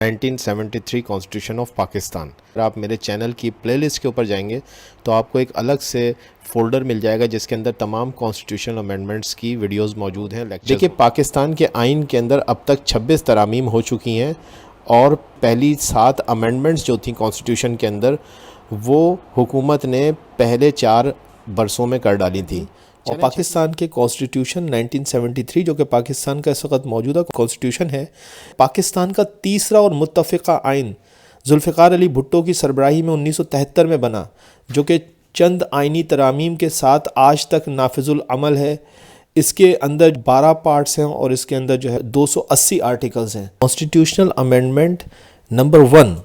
1973 constitution of Pakistan. اگر آپ میرے چینل کی پلے لسٹ کے اوپر جائیں گے تو آپ کو ایک الگ سے فولڈر مل جائے گا جس کے اندر تمام کانسٹیٹیوشنل امینڈمنٹس کی ویڈیوز موجود ہیں. دیکھیے پاکستان کے آئین کے اندر اب تک 26 ترامیم ہو چکی ہیں اور پہلی 7 امینڈمنٹس جو تھیں کانسٹیٹیوشن کے اندر وہ حکومت نے پہلے 4 برسوں میں کر ڈالی تھیں. اور پاکستان کے کانسٹیٹیوشن 1973 جو کہ پاکستان کا اس وقت موجودہ کانسٹیٹیوشن ہے، پاکستان کا تیسرا اور متفقہ آئین ذوالفقار علی بھٹو کی سربراہی میں 1973 میں بنا، جو کہ چند آئینی ترامیم کے ساتھ آج تک نافذ العمل ہے. اس کے اندر 12 پارٹس ہیں اور اس کے اندر جو ہے 280 آرٹیکلز ہیں. Constitutional amendment number 1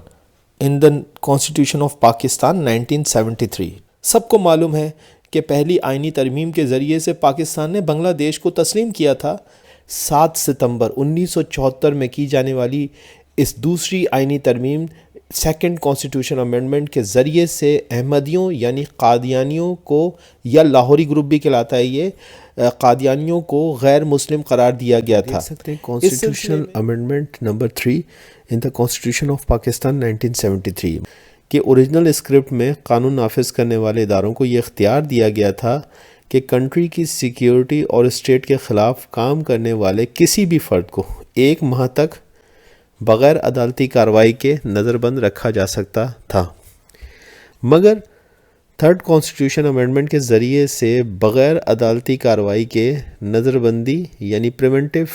in the constitution of Pakistan 1973. سب کو معلوم ہے کہ پہلی آئینی ترمیم کے ذریعے سے پاکستان نے بنگلہ دیش کو تسلیم کیا تھا. 7 ستمبر 1974 میں کی جانے والی اس دوسری آئینی ترمیم سیکنڈ کانسٹیٹیوشن امینڈمنٹ کے ذریعے سے احمدیوں یعنی قادیانیوں کو، یا لاہوری گروپ بھی کہلاتا ہے یہ، قادیانیوں کو غیر مسلم قرار دیا گیا تھا. Constitutional amendment number 3 in the constitution of Pakistan 1973 کہ اوریجنل اسکرپٹ میں قانون نافذ کرنے والے اداروں کو یہ اختیار دیا گیا تھا کہ کنٹری کی سیکیورٹی اور اسٹیٹ کے خلاف کام کرنے والے کسی بھی فرد کو 1 ماہ تک بغیر عدالتی کارروائی کے نظر بند رکھا جا سکتا تھا. مگر تھرڈ کانسٹیٹیوشن امینڈمنٹ کے ذریعے سے بغیر عدالتی کارروائی کے نظر بندی یعنی پریونٹیو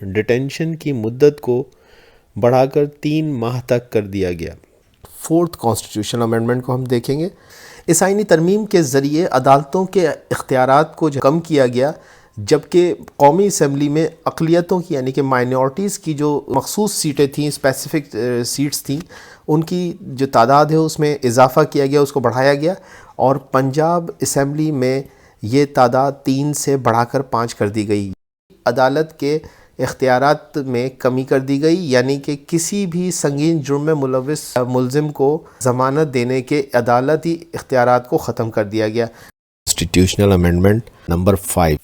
ڈیٹینشن کی مدت کو بڑھا کر 3 ماہ تک کر دیا گیا. فورتھ کانسٹیٹیوشن امینڈمنٹ کو ہم دیکھیں گے. اس آئینی ترمیم کے ذریعے عدالتوں کے اختیارات کو کم کیا گیا، جبکہ قومی اسمبلی میں اقلیتوں کی یعنی کہ مائنورٹیز کی جو مخصوص سیٹیں تھیں، اسپیسیفک سیٹس تھیں، ان کی جو تعداد ہے اس میں اضافہ کیا گیا، اس کو بڑھایا گیا. اور پنجاب اسمبلی میں یہ تعداد 3 سے بڑھا کر 5 کر دی گئی. عدالت کے اختیارات میں کمی کر دی گئی، یعنی کہ کسی بھی سنگین جرم میں ملوث ملزم کو ضمانت دینے کے عدالتی اختیارات کو ختم کر دیا گیا. کانسٹیٹیوشنل امینڈمنٹ نمبر 5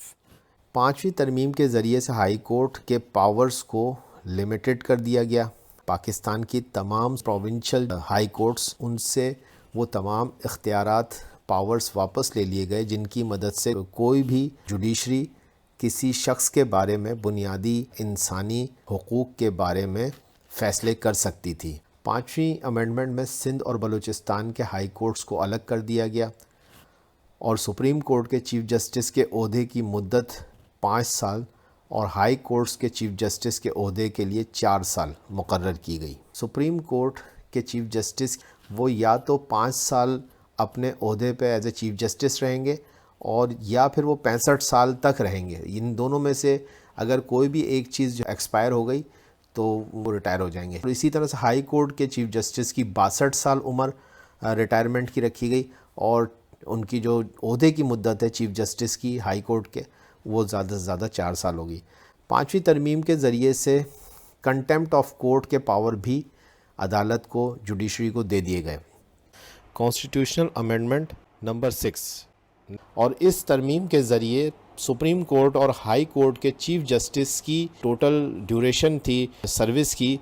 5ویں ترمیم کے ذریعے سے ہائی کورٹ کے پاورز کو لمیٹڈ کر دیا گیا. پاکستان کی تمام پروونشل ہائی کورٹس، ان سے وہ تمام اختیارات پاورز واپس لے لیے گئے جن کی مدد سے کوئی بھی جوڈیشری کسی شخص کے بارے میں بنیادی انسانی حقوق کے بارے میں فیصلے کر سکتی تھی. 5ویں امینڈمنٹ میں سندھ اور بلوچستان کے ہائی کورٹس کو الگ کر دیا گیا اور سپریم کورٹ کے چیف جسٹس کے عہدے کی مدت 5 سال اور ہائی کورٹس کے چیف جسٹس کے عہدے کے لیے 4 سال مقرر کی گئی. سپریم کورٹ کے چیف جسٹس وہ یا تو 5 سال اپنے عہدے پہ ایز اے چیف جسٹس رہیں گے اور یا پھر وہ 65 سال تک رہیں گے. ان دونوں میں سے اگر کوئی بھی ایک چیز جو ایکسپائر ہو گئی تو وہ ریٹائر ہو جائیں گے. اسی طرح سے ہائی کورٹ کے چیف جسٹس کی 62 سال عمر ریٹائرمنٹ کی رکھی گئی اور ان کی جو عہدے کی مدت ہے چیف جسٹس کی ہائی کورٹ کے وہ زیادہ سے زیادہ 4 سال ہوگی. 5ویں ترمیم کے ذریعے سے کنٹیمپٹ آف کورٹ کے پاور بھی عدالت کو، جوڈیشری کو دے دیے گئے. کانسٹیٹیوشنل امینڈمنٹ نمبر 6 اور اس ترمیم کے ذریعے سپریم کورٹ اور ہائی کورٹ کے چیف جسٹس کی ٹوٹل ڈیوریشن تھی سروس کی،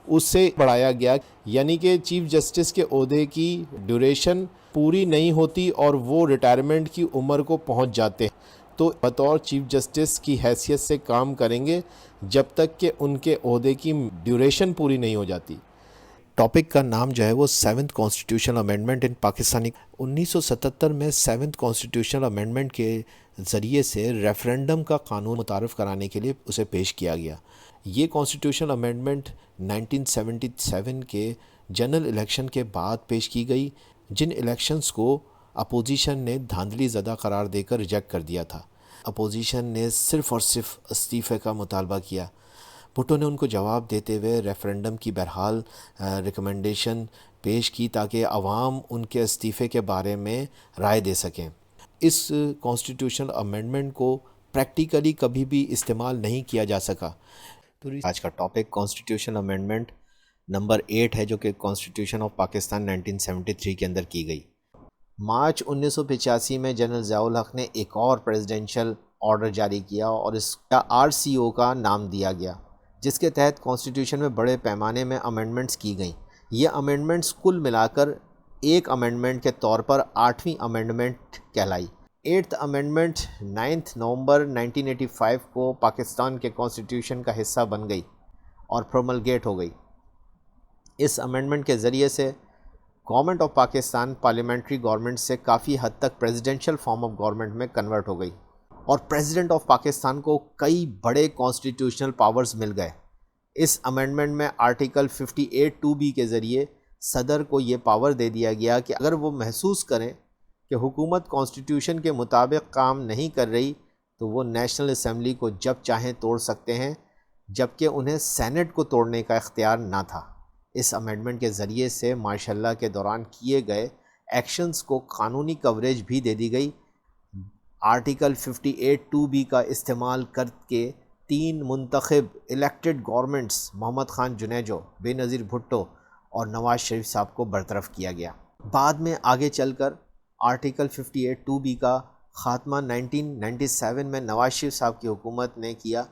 اس سے بڑھایا گیا، یعنی کہ چیف جسٹس کے عہدے کی ڈیوریشن پوری نہیں ہوتی اور وہ ریٹائرمنٹ کی عمر کو پہنچ جاتے ہیں تو بطور چیف جسٹس کی حیثیت سے کام کریں گے جب تک کہ ان کے عہدے کی ڈیوریشن پوری نہیں ہو جاتی. ٹاپک کا نام جو ہے وہ 7th کانسٹیٹیوشنل امینڈمنٹ ان پاکستانی. 1977 میں 7th کانسٹیٹیوشنل امینڈمنٹ کے ذریعے سے ریفرینڈم کا قانون متعارف کرانے کے لیے اسے پیش کیا گیا. یہ کانسٹیٹیوشنل امینڈمنٹ 1977 کے جنرل الیکشن کے بعد پیش کی گئی، جن الیکشنز کو اپوزیشن نے دھاندلی زدہ قرار دے کر ریجیکٹ کر دیا تھا. اپوزیشن نے صرف اور صرف استعفے کا مطالبہ کیا. بھٹو نے ان کو جواب دیتے ہوئے ریفرینڈم کی بہرحال ریکمنڈیشن پیش کی تاکہ عوام ان کے استعفے کے بارے میں رائے دے سکیں. اس کانسٹیٹیوشنل امینڈمنٹ کو پریکٹیکلی کبھی بھی استعمال نہیں کیا جا سکا. تو آج کا ٹاپک کانسٹیٹیوشنل امینڈمنٹ نمبر 8 ہے جو کہ کانسٹیٹیوشن آف پاکستان 1973 کے اندر کی گئی. مارچ 1985 میں جنرل ضیاء الحق نے ایک اور پریزیڈنشل آرڈر جاری کیا اور اس کا RCO کا نام دیا گیا. جس کے تحت کانسٹیٹیوشن میں بڑے پیمانے میں امینڈمنٹس کی گئیں۔ یہ امینڈمنٹس کل ملا کر ایک امینڈمنٹ کے طور پر 8ویں امینڈمنٹ کہلائی۔ 8th امینڈمنٹ 9 نومبر 1985 کو پاکستان کے کانسٹیٹیوشن کا حصہ بن گئی اور پروملگیٹ ہو گئی۔ اس امینڈمنٹ کے ذریعے سے government of Pakistan parliamentary government سے کافی حد تک پریزیڈنشل فارم آف گورنمنٹ میں کنورٹ ہو گئی، اور پریزیڈنٹ آف پاکستان کو کئی بڑے کانسٹیٹیوشنل پاورز مل گئے۔ اس امینڈمنٹ میں آرٹیکل 58(2)B کے ذریعے صدر کو یہ پاور دے دیا گیا کہ اگر وہ محسوس کریں کہ حکومت کانسٹیٹیوشن کے مطابق کام نہیں کر رہی تو وہ نیشنل اسمبلی کو جب چاہیں توڑ سکتے ہیں، جبکہ انہیں سینٹ کو توڑنے کا اختیار نہ تھا۔ اس امینڈمنٹ کے ذریعے سے مارشل لاء کے دوران کیے گئے ایکشنز کو قانونی کوریج بھی دے دی گئی۔ آرٹیکل 58(2)B کا استعمال کر کے 3 منتخب الیکٹڈ گورنمنٹس محمد خان جنیجو، بے نظیر بھٹو اور نواز شریف صاحب کو برطرف کیا گیا۔ بعد میں آگے چل کر آرٹیکل 58(2)B کا خاتمہ 1997 میں نواز شریف صاحب کی حکومت نے کیا،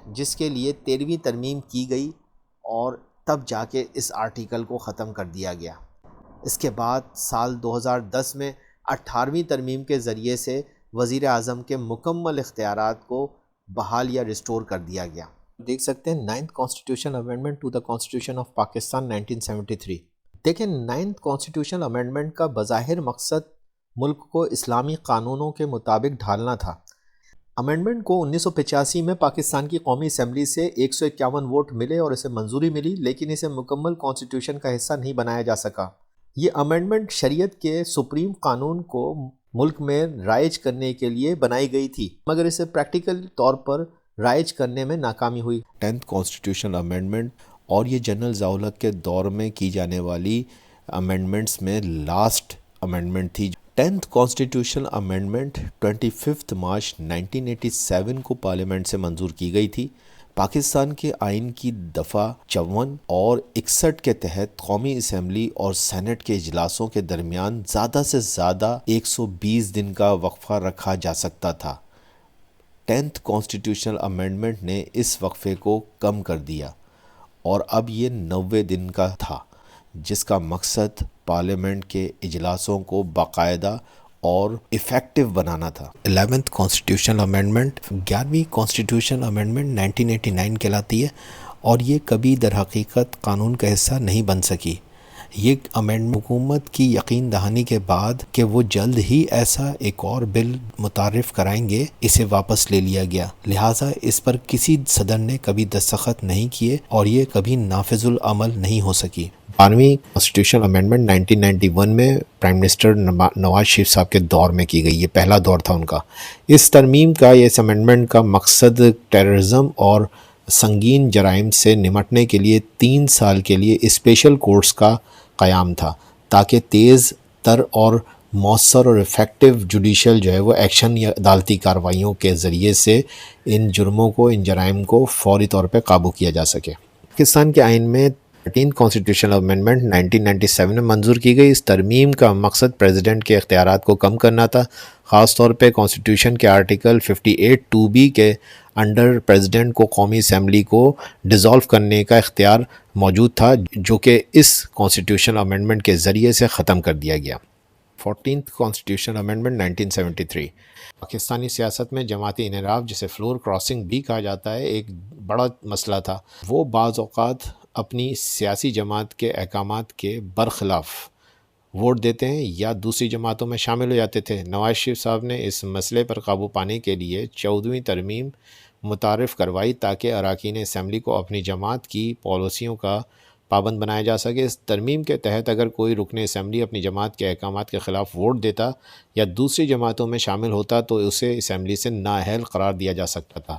جس کے لیے 13ویں ترمیم کی گئی اور تب جا کے اس آرٹیکل کو ختم کر دیا گیا۔ اس کے بعد سال 2010 میں 18ویں ترمیم کے ذریعے سے وزیر اعظم کے مکمل اختیارات کو بحال یا ریسٹور کر دیا گیا۔ دیکھ سکتے ہیں 9th constitutional amendment to the constitution of Pakistan 1973۔ دیکھیں 9th کانسٹیٹیوشنل امینڈمنٹ کا بظاہر مقصد ملک کو اسلامی قانونوں کے مطابق ڈھالنا تھا۔ امینڈمنٹ کو 1985 میں پاکستان کی قومی اسمبلی سے 151 ووٹ ملے اور اسے منظوری ملی، لیکن اسے مکمل کانسٹیٹیوشن کا حصہ نہیں بنایا جا سکا۔ یہ امینڈمنٹ شریعت کے سپریم قانون کو ملک میں رائج کرنے کے لیے بنائی گئی تھی، مگر اسے پریکٹیکل طور پر رائج کرنے میں ناکامی ہوئی۔ 10th کانسٹیٹیوشنل امینڈمنٹ اور یہ جنرل ضیاءالحق کے دور میں کی جانے والی امینڈمنٹس میں لاسٹ امینڈمنٹ تھی۔ 10th کانسٹیٹیوشنل امینڈمنٹ 25 مارچ 1987 کو پارلیمنٹ سے منظور کی گئی تھی۔ پاکستان کے آئین کی دفعہ 54 اور 61 کے تحت قومی اسمبلی اور سینٹ کے اجلاسوں کے درمیان زیادہ سے زیادہ 120 دن کا وقفہ رکھا جا سکتا تھا۔ 10th کانسٹیٹیوشنل امینڈمنٹ نے اس وقفے کو کم کر دیا اور اب یہ 90 دن کا تھا، جس کا مقصد پارلیمنٹ کے اجلاسوں کو باقاعدہ اور ایفیکٹو بنانا تھا۔ 11th کانسٹیٹیوشنل امینڈمنٹ 11ویں کانسٹیٹیوشنل امینڈمنٹ 1989 کہلاتی ہے اور یہ کبھی در حقیقت قانون کا حصہ نہیں بن سکی۔ یہ امینڈمنٹ حکومت کی یقین دہانی کے بعد کہ وہ جلد ہی ایسا ایک اور بل متعارف کرائیں گے، اسے واپس لے لیا گیا، لہٰذا اس پر کسی صدر نے کبھی دستخط نہیں کیے اور یہ کبھی نافذ العمل نہیں ہو سکی۔ 12ویں کانسٹیٹیوشنل امینڈمنٹ 1991 میں پرائم منسٹر نواز شریف صاحب کے دور میں کی گئی، یہ پہلا دور تھا ان کا۔ اس ترمیم کا اس امینڈمنٹ کا مقصد ٹیررزم اور سنگین جرائم سے نمٹنے کے لیے 3 سال کے لیے اسپیشل کورٹس کا قیام تھا، تاکہ تیز تر اور مؤثر اور ایفیکٹو جوڈیشل وہ ایکشن یا عدالتی کارروائیوں کے ذریعے سے ان جرموں کو، ان جرائم کو فوری طور پہ قابو کیا جا سکے۔ پاکستان کے آئین میں 13th کانسٹیٹیوشنل امینڈمنٹ 1997 میں منظور کی گئی۔ اس ترمیم کا مقصد پریزیڈنٹ کے اختیارات کو کم کرنا تھا، خاص طور پہ کانسٹیٹیوشن کے آرٹیکل 58(2)B کے انڈر پریزیڈنٹ کو قومی اسمبلی کو ڈیزالو کرنے کا اختیار موجود تھا، جو کہ اس کانسٹیٹیوشنل امینڈمنٹ کے ذریعے سے ختم کر دیا گیا۔ 14th کانسٹیٹیوشنل امینڈمنٹ 1973 پاکستانی سیاست میں جماعتی انحراف، جسے فلور کراسنگ بھی کہا جاتا ہے، ایک بڑا مسئلہ تھا۔ وہ بعض اوقات اپنی سیاسی جماعت کے احکامات کے برخلاف ووٹ دیتے ہیں یا دوسری جماعتوں میں شامل ہو جاتے تھے۔ نواز شریف صاحب نے اس مسئلے پر قابو پانے کے لیے 14ویں ترمیم متعارف کروائی تاکہ اراکین اسمبلی کو اپنی جماعت کی پالیسیوں کا پابند بنایا جا سکے۔ اس ترمیم کے تحت اگر کوئی رکن اسمبلی اپنی جماعت کے احکامات کے خلاف ووٹ دیتا یا دوسری جماعتوں میں شامل ہوتا تو اسے اسمبلی سے نااہل قرار دیا جا سکتا تھا۔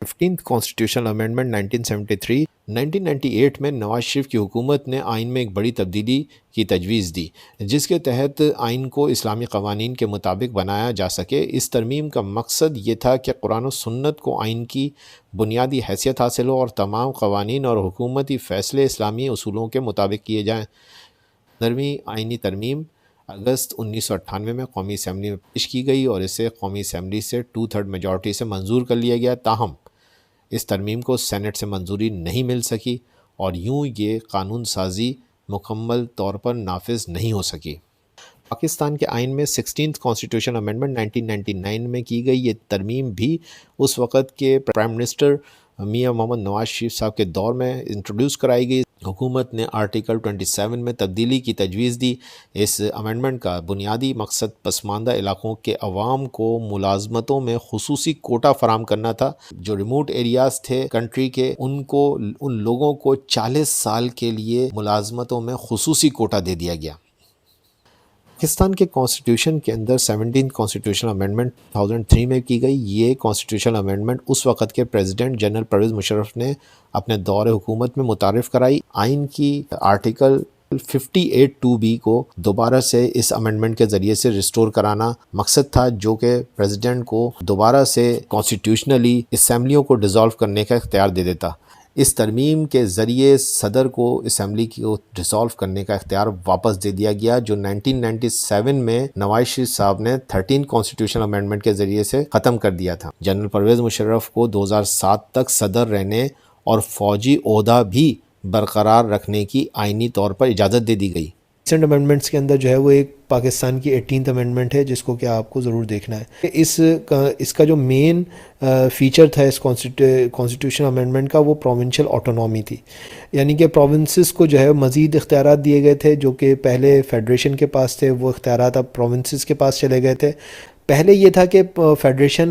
15th کانسٹیٹیوشنل امینڈمنٹ 1973 1998 میں نواز شریف کی حکومت نے آئین میں ایک بڑی تبدیلی کی تجویز دی، جس کے تحت آئین کو اسلامی قوانین کے مطابق بنایا جا سکے۔ اس ترمیم کا مقصد یہ تھا کہ قرآن و سنت کو آئین کی بنیادی حیثیت حاصل ہو اور تمام قوانین اور حکومتی فیصلے اسلامی اصولوں کے مطابق کیے جائیں۔ 15ویں آئینی ترمیم اگست 1998 میں قومی اسمبلی میں پیش کی گئی اور اسے قومی اسمبلی سے 2/3 میجورٹی سے منظور کر لیا گیا، تاہم اس ترمیم کو سینٹ سے منظوری نہیں مل سکی اور یوں یہ قانون سازی مکمل طور پر نافذ نہیں ہو سکی۔ پاکستان کے آئین میں 16th کانسٹیٹیوشن امینڈمنٹ 1999 میں کی گئی یہ ترمیم بھی اس وقت کے پرائم منسٹر میاں محمد نواز شریف صاحب کے دور میں انٹروڈیوس کرائی گئی۔ حکومت نے آرٹیکل 27 میں تبدیلی کی تجویز دی۔ اس امینڈمنٹ کا بنیادی مقصد پسماندہ علاقوں کے عوام کو ملازمتوں میں خصوصی کوٹا فراہم کرنا تھا۔ جو ریموٹ ایریاز تھے کنٹری کے، ان لوگوں کو 40 سال کے لیے ملازمتوں میں خصوصی کوٹا دے دیا گیا۔ پاکستان کے کانسٹیٹیوشن کے اندر 17 کانسٹیٹیوشن امینڈمنٹ 2003 میں کی گئی۔ یہ کانسٹیٹیوشن امینڈمنٹ اس وقت کے پریزیڈنٹ جنرل پرویز مشرف نے اپنے دور حکومت میں متعارف کرائی۔ آئین کی آرٹیکل 58(2)(b) کو دوبارہ سے اس امینڈمنٹ کے ذریعے سے ریسٹور کرانا مقصد تھا، جو کہ پریزیڈنٹ کو دوبارہ سے کانسٹیٹیوشنلی اسمبلیوں کو ڈیزالو کرنے کا اختیار دے دیتا۔ اس ترمیم کے ذریعے صدر کو اسمبلی کو ڈیزالو کرنے کا اختیار واپس دے دیا گیا، جو 1997 میں نواز شریف صاحب نے 13 کانسٹیٹیوشن امینڈمنٹ کے ذریعے سے ختم کر دیا تھا۔ جنرل پرویز مشرف کو 2007 تک صدر رہنے اور فوجی عہدہ بھی برقرار رکھنے کی آئینی طور پر اجازت دے دی گئی۔ ریسنٹ امینڈمنٹس کے اندر جو ہے وہ ایک پاکستان کی 18th امینڈمنٹ ہے، جس کو کہ آپ کو ضرور دیکھنا ہے۔ اس کا جو مین فیچر تھا اس کانسٹیٹیوشن امینڈمنٹ کا، وہ پروونشل آٹونومی تھی، یعنی کہ پروونسز کو جو ہے مزید اختیارات دیے گئے تھے، جو کہ پہلے فیڈریشن کے پاس تھے، وہ اختیارات اب پروونسز کے پاس چلے گئے تھے۔ پہلے یہ تھا کہ فیڈریشن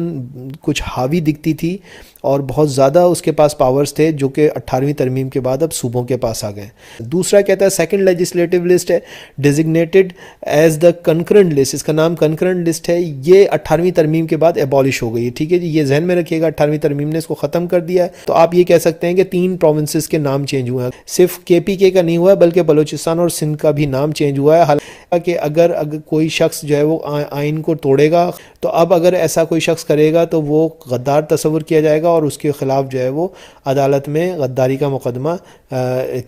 کچھ حاوی دکھتی تھی اور بہت زیادہ اس کے پاس پاورز تھے، جو کہ 18ویں ترمیم کے بعد اب صوبوں کے پاس آ گئے۔ دوسرا کہتا ہے سیکنڈ لیجسلیٹو لسٹ ہے، designated as the concurrent list, اس کا نام کنکرنٹ لسٹ ہے۔ یہ 18ویں ترمیم کے بعد ایبالش ہو گئی ہے، ٹھیک ہے جی، یہ ذہن میں رکھیے گا، 18ویں ترمیم نے اس کو ختم کر دیا ہے۔ تو آپ یہ کہہ سکتے ہیں کہ 3 پروونسز کے نام چینج ہوئے ہیں، صرف KPK کا نہیں ہوا ہے بلکہ بلوچستان اور سندھ کا بھی نام چینج ہوا ہے۔ حالانکہ اگر کوئی شخص جو ہے وہ آئین کو توڑے گا، تو اب اگر ایسا کوئی شخص کرے گا تو وہ غدار تصور کیا جائے گا اور اس کے خلاف جو ہے وہ عدالت میں غداری کا مقدمہ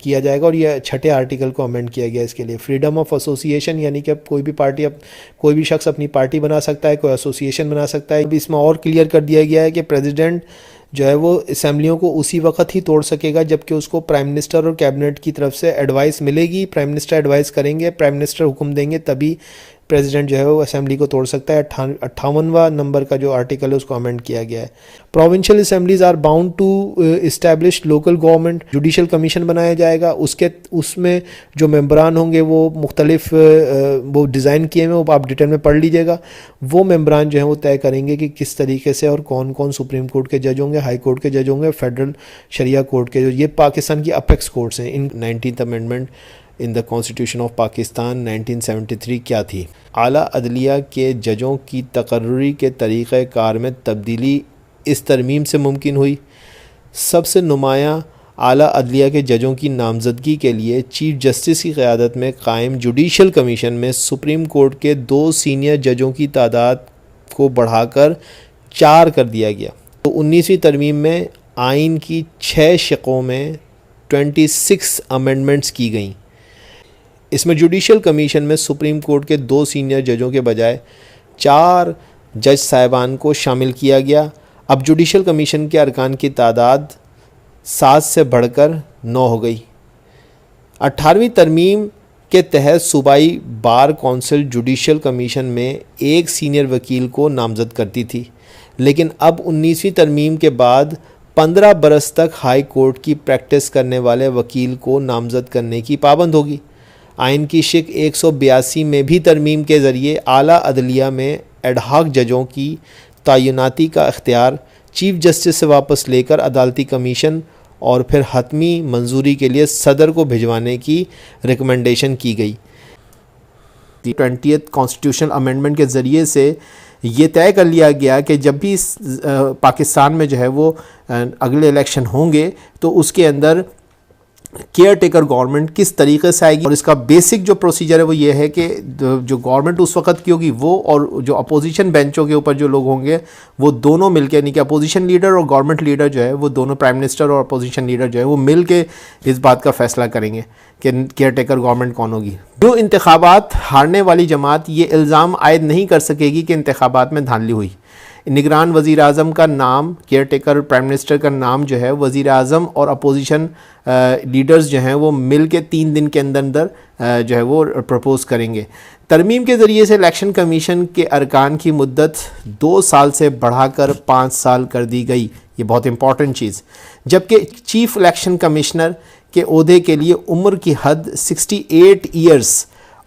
کیا جائے گا، اور یہ 6 آرٹیکل کو امینڈ کیا گیا اس کے لیے۔ فریڈم آف ایسوسیشن، یعنی کہ اب کوئی بھی شخص اپنی پارٹی بنا سکتا ہے، کوئی ایسوسیشن بنا سکتا ہے۔ اب اس میں اور کلیئر کر دیا گیا ہے کہ پریزیڈنٹ جو ہے وہ اسمبلیوں کو اسی وقت ہی توڑ سکے گا جبکہ اس کو پرائم منسٹر اور کیبنٹ کی طرف سے ایڈوائس ملے گی۔ پرائم منسٹر ایڈوائس کریں گے، پرائم منسٹر حکم دیں گے، تبھی پریزیڈنٹ جو ہے وہ اسمبلی کو توڑ سکتا ہے۔ 58واں نمبر کا جو آرٹیکل ہے اس کو امینڈ کیا گیا ہے۔ Provincial assemblies are bound to establish local government, judicial commission بنایا جائے گا، اس میں جو ممبران ہوں گے وہ مختلف وہ ڈیزائن کیے ہوئے، وہ آپ ڈیٹیل میں پڑھ لیجیے گا۔ وہ ممبران جو ہیں وہ طے کریں گے کہ کس طریقے سے اور کون کون سپریم کورٹ کے جج ہوں گے، ہائی کورٹ کے جج ہوں گے، فیڈرل شریعہ کورٹ کے، یہ پاکستان کی اپیکس کورٹس ہیں۔ ان 19th amendment in the constitution of Pakistan 1973 کیا تھی؟ اعلیٰ عدلیہ کے ججوں کی تقرری کے طریقہ کار میں تبدیلی اس ترمیم سے ممکن ہوئی۔ سب سے نمایاں اعلیٰ عدلیہ کے ججوں کی نامزدگی کے لیے چیف جسٹس کی قیادت میں قائم جوڈیشل کمیشن میں سپریم کورٹ کے 2 سینئر ججوں کی تعداد کو بڑھا کر 4 کر دیا گیا۔ تو 19ویں ترمیم میں آئین کی 6 شقوں میں 26 امینڈمنٹس کی گئیں۔ اس میں جوڈیشل کمیشن میں سپریم کورٹ کے 2 سینئر ججوں کے بجائے 4 جج صاحبان کو شامل کیا گیا۔ اب جوڈیشل کمیشن کے ارکان کی تعداد 7 سے بڑھ کر 9 ہو گئی۔ 18ویں ترمیم کے تحت صوبائی بار کونسل جوڈیشل کمیشن میں 1 سینئر وکیل کو نامزد کرتی تھی، لیکن اب 19ویں ترمیم کے بعد 15 برس تک ہائی کورٹ کی پریکٹس کرنے والے وکیل کو نامزد کرنے کی پابند ہوگی۔ آئین کی شق 182 میں بھی ترمیم کے ذریعے اعلیٰ عدلیہ میں ایڈ ہاک ججوں کی تعیناتی کا اختیار چیف جسٹس سے واپس لے کر عدالتی کمیشن اور پھر حتمی منظوری کے لیے صدر کو بھجوانے کی ریکمنڈیشن کی گئی۔ 20th کانسٹیٹیوشن امینڈمنٹ کے ذریعے سے یہ طے کر لیا گیا کہ جب بھی پاکستان میں جو ہے وہ اگلے الیکشن ہوں گے تو اس کے اندر کیئر ٹیکر گورنمنٹ کس طریقے سے آئے گی، اور اس کا بیسک جو پروسیجر ہے وہ یہ ہے کہ جو گورنمنٹ اس وقت کی ہوگی وہ اور جو اپوزیشن بینچوں کے اوپر جو لوگ ہوں گے وہ دونوں مل کے، یعنی کہ اپوزیشن لیڈر اور گورنمنٹ لیڈر جو ہے وہ دونوں، پرائم منسٹر اور اپوزیشن لیڈر جو ہے وہ مل کے اس بات کا فیصلہ کریں گے کہ کیئر ٹیکر گورنمنٹ کون ہوگی۔ جو انتخابات ہارنے والی جماعت یہ الزام عائد نہیں کر سکے گی کہ انتخابات میں دھاندلی ہوئی، نگران وزیر اعظم کا نام، کیئر ٹیکر پرائم منسٹر کا نام جو ہے وزیر اعظم اور اپوزیشن لیڈرز جو ہیں وہ مل کے 3 دن کے اندر جو ہے وہ پرپوز کریں گے۔ ترمیم کے ذریعے سے الیکشن کمیشن کے ارکان کی مدت 2 سال سے بڑھا کر 5 سال کر دی گئی، یہ بہت امپورٹنٹ چیز، جبکہ چیف الیکشن کمشنر کے عہدے کے لیے عمر کی حد 68 ایئرز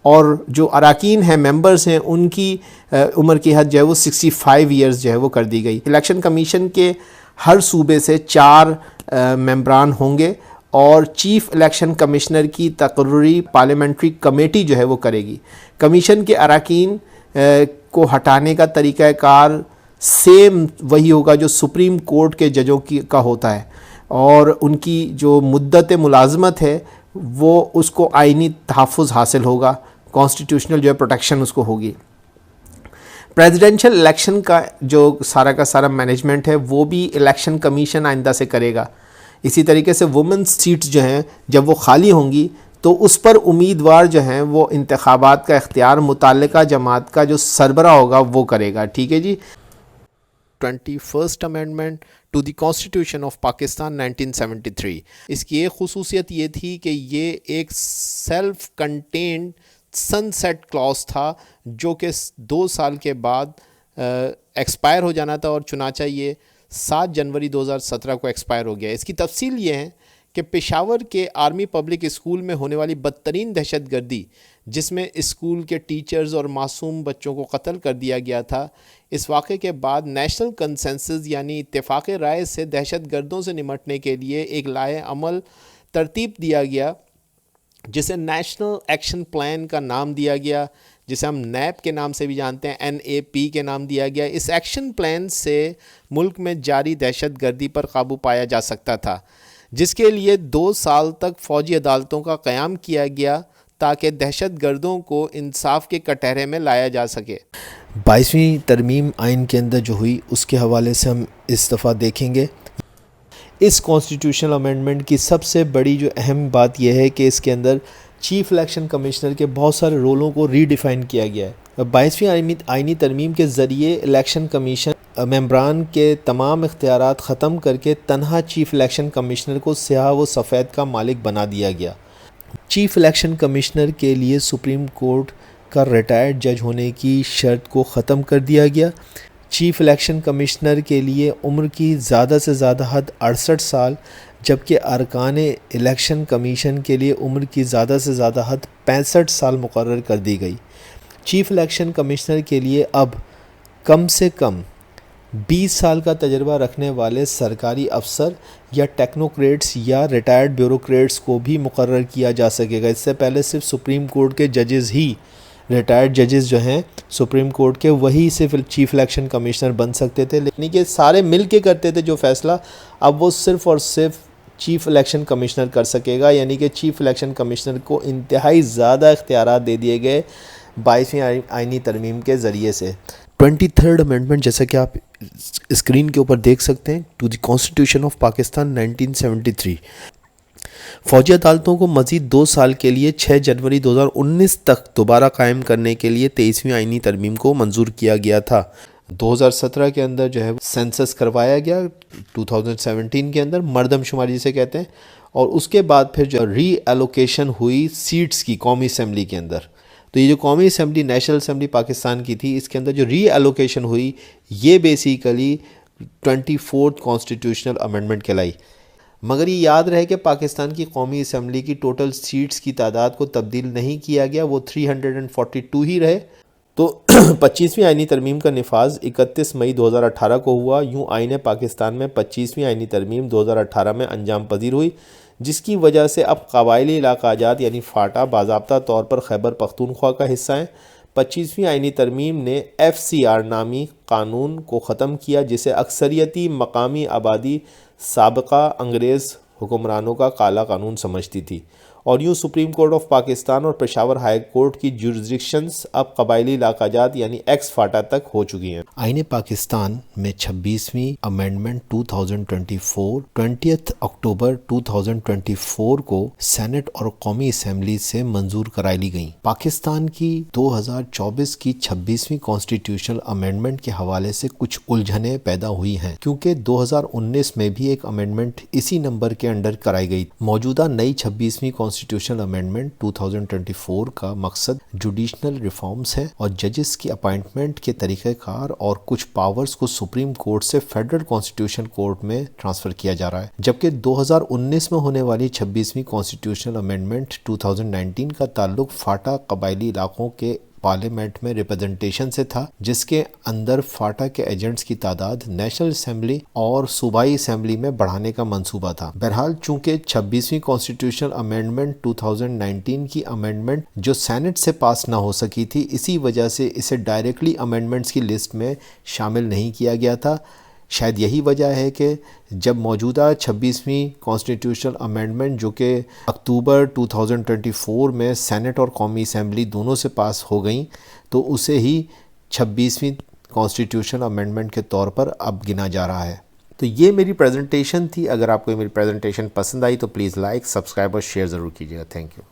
اور جو اراکین ہیں، ممبرز ہیں، ان کی عمر کی حد جو ہے وہ 65 ایئرز جو ہے وہ کر دی گئی۔ الیکشن کمیشن کے ہر صوبے سے 4 ممبران ہوں گے اور چیف الیکشن کمشنر کی تقرری پارلیمنٹری کمیٹی جو ہے وہ کرے گی۔ کمیشن کے اراکین کو ہٹانے کا طریقہ کار سیم وہی ہوگا جو سپریم کورٹ کے ججوں کا ہوتا ہے، اور ان کی جو مدت ملازمت ہے وہ اس کو آئینی تحفظ حاصل ہوگا، کانسٹیٹیوشنل جو ہے پروٹیکشن اس کو ہوگی۔ پریزیڈنشل الیکشن کا جو سارا مینجمنٹ ہے وہ بھی الیکشن کمیشن آئندہ سے کرے گا۔ اسی طریقے سے وومنس سیٹس جو ہیں جب وہ خالی ہوں گی تو اس پر امیدوار جو ہیں وہ انتخابات کا اختیار متعلقہ جماعت کا جو سربراہ ہوگا وہ کرے گا، ٹھیک ہے جی۔ 21st amendment to the constitution of Pakistan 1973، اس کی ایک خصوصیت یہ تھی کہ یہ ایک self contained sunset clause تھا جو کہ 2 سال کے بعد ایکسپائر ہو جانا تھا، اور چنانچہ یہ 7 جنوری 2017 کو ایکسپائر ہو گیا۔ اس کی تفصیل یہ ہے کہ پشاور کے آرمی پبلک اسکول میں ہونے والی بدترین دہشت گردی، جس میں اسکول کے ٹیچرز اور معصوم بچوں کو قتل کر دیا گیا تھا، اس واقعے کے بعد نیشنل کنسنسس یعنی اتفاق رائے سے دہشت گردوں سے نمٹنے کے لیے ایک لائحہ عمل ترتیب دیا گیا، جسے نیشنل ایکشن پلان کا نام دیا گیا، جسے ہم نیپ کے نام سے بھی جانتے ہیں، NAP کے نام دیا گیا۔ اس ایکشن پلان سے ملک میں جاری دہشت گردی پر قابو پایا جا سکتا تھا، جس کے لیے 2 سال تک فوجی عدالتوں کا قیام کیا گیا تاکہ دہشت گردوں کو انصاف کے کٹہرے میں لایا جا سکے۔ 22ویں ترمیم آئین کے اندر جو ہوئی اس کے حوالے سے ہم اس دفعہ دیکھیں گے۔ اس کانسٹیٹیوشنل امینڈمنٹ کی سب سے بڑی جو اہم بات یہ ہے کہ اس کے اندر چیف الیکشن کمشنر کے بہت سارے رولوں کو ری ڈیفائن کیا گیا ہے۔ 22ویں آئینی ترمیم کے ذریعے الیکشن کمیشن ممبران کے تمام اختیارات ختم کر کے تنہا چیف الیکشن کمشنر کو سیاہ و سفید کا مالک بنا دیا گیا۔ چیف الیکشن کمشنر کے لیے سپریم کورٹ کا ریٹائرڈ جج ہونے کی شرط کو ختم کر دیا گیا۔ چیف الیکشن کمشنر کے لیے عمر کی زیادہ سے زیادہ حد 68 سال، جبکہ ارکان الیکشن کمیشن کے لیے عمر کی زیادہ سے زیادہ حد 65 سال مقرر کر دی گئی۔ چیف الیکشن کمشنر کے لیے اب کم سے کم 20 سال کا تجربہ رکھنے والے سرکاری افسر یا ٹیکنوکریٹس یا ریٹائرڈ بیوروکریٹس کو بھی مقرر کیا جا سکے گا۔ اس سے پہلے صرف سپریم کورٹ کے ججز ہی، ریٹائرڈ ججز جو ہیں سپریم کورٹ کے، وہی صرف چیف الیکشن کمشنر بن سکتے تھے، لیکن کہ سارے مل کے کرتے تھے جو فیصلہ، اب وہ صرف اور صرف چیف الیکشن کمشنر کر سکے گا، یعنی کہ چیف الیکشن کمشنر کو انتہائی زیادہ اختیارات دے دیے گئے 22ویں آئینی ترمیم کے ذریعے سے۔ 23rd امینڈمنٹ جیسا کہ آپ اسکرین کے اوپر دیکھ سکتے ہیں، to the constitution of Pakistan 1973، فوجی عدالتوں کو مزید 2 سال کے لیے 6 جنوری 2019 تک دوبارہ قائم کرنے کے لیے 23ویں آئینی ترمیم کو منظور کیا گیا تھا۔ 2017 کے اندر جو ہے سینسس کروایا گیا، 2017 کے اندر مردم شماری جسے کہتے ہیں، اور اس کے بعد پھر جو ری ایلوکیشن ہوئی سیٹس کی قومی اسمبلی کے اندر۔ تو یہ جو قومی اسمبلی نیشنل اسمبلی پاکستان کی تھی، اس کے اندر جو ری ایلوکیشن ہوئی یہ بیسیکلی 24th کانسٹیٹیوشنل امینڈمنٹ کہلائی۔ مگر یہ یاد رہے کہ پاکستان کی قومی اسمبلی کی ٹوٹل سیٹس کی تعداد کو تبدیل نہیں کیا گیا، وہ 342 ہی رہے۔ تو 25ویں آئینی ترمیم کا نفاذ 31 مئی 2018 کو ہوا۔ یوں آئین پاکستان میں 25ویں آئینی ترمیم 2018 میں انجام پذیر ہوئی، جس کی وجہ سے اب قبائلی علاقہ جات یعنی فاٹا باضابطہ طور پر خیبر پختونخوا کا حصہ ہیں۔ 25ویں آئینی ترمیم نے FCR نامی قانون کو ختم کیا، جسے اکثریتی مقامی آبادی سابقہ انگریز حکمرانوں کا کالا قانون سمجھتی تھی، اور یوں سپریم کورٹ آف پاکستان اور پشاور ہائی کورٹ کی جورسڈکشنز اب قبائلی علاقہ جات یعنی ایکس فاٹا تک ہو چکی ہیں۔ آئین پاکستان میں 26ویں امینڈمنٹ 2024 20 اکتوبر 2024 کو سینٹ اور قومی اسمبلی سے منظور کرائی لی گئیں۔ پاکستان کی 2024 کی 26ویں کانسٹیٹیوشنل امینڈمنٹ کے حوالے سے کچھ الجھنیں پیدا ہوئی ہیں، کیونکہ 2019 میں بھی ایک امینڈمنٹ اسی نمبر کے انڈر کرائی گئی۔ موجودہ نئی 26ویں کانسٹیٹیوشنل امینڈمنٹ 2024 کا مقصد جوڈیشنل ریفارمز ہے اور ججز کی اپائنٹمنٹ کے طریقہ کار اور کچھ پاورز کو سپریم کورٹ سے فیڈرل کانسٹیٹیوشن کورٹ میں ٹرانسفر کیا جا رہا ہے، جبکہ 2019 میں ہونے والی 26ویں کانسٹیٹیوشنل امینڈمنٹ 2019 کا تعلق فاٹا قبائلی علاقوں کے پارلیمنٹ میں ریپرزنٹیشن سے تھا، جس کے اندر فاٹا کے ایجنٹس کی تعداد نیشنل اسمبلی اور صوبائی اسمبلی میں بڑھانے کا منصوبہ تھا۔ بہرحال چونکہ 26ویں کانسٹیٹیوشنل امینڈمنٹ 2019 کی امینڈمنٹ جو سینٹ سے پاس نہ ہو سکی تھی، اسی وجہ سے اسے ڈائریکٹلی امینڈمنٹس کی لسٹ میں شامل نہیں کیا گیا تھا۔ شاید یہی وجہ ہے کہ جب موجودہ 26ویں کانسٹیٹیوشنل امینڈمنٹ جو کہ اکتوبر 2024 میں سینٹ اور قومی اسمبلی دونوں سے پاس ہو گئیں، تو اسے ہی 26ویں کانسٹیٹیوشنل امینڈمنٹ کے طور پر اب گنا جا رہا ہے۔ تو یہ میری پریزنٹیشن تھی۔ اگر آپ کو میری پریزنٹیشن پسند آئی تو پلیز لائک، سبسکرائب اور شیئر ضرور کیجیے گا۔ Thank you.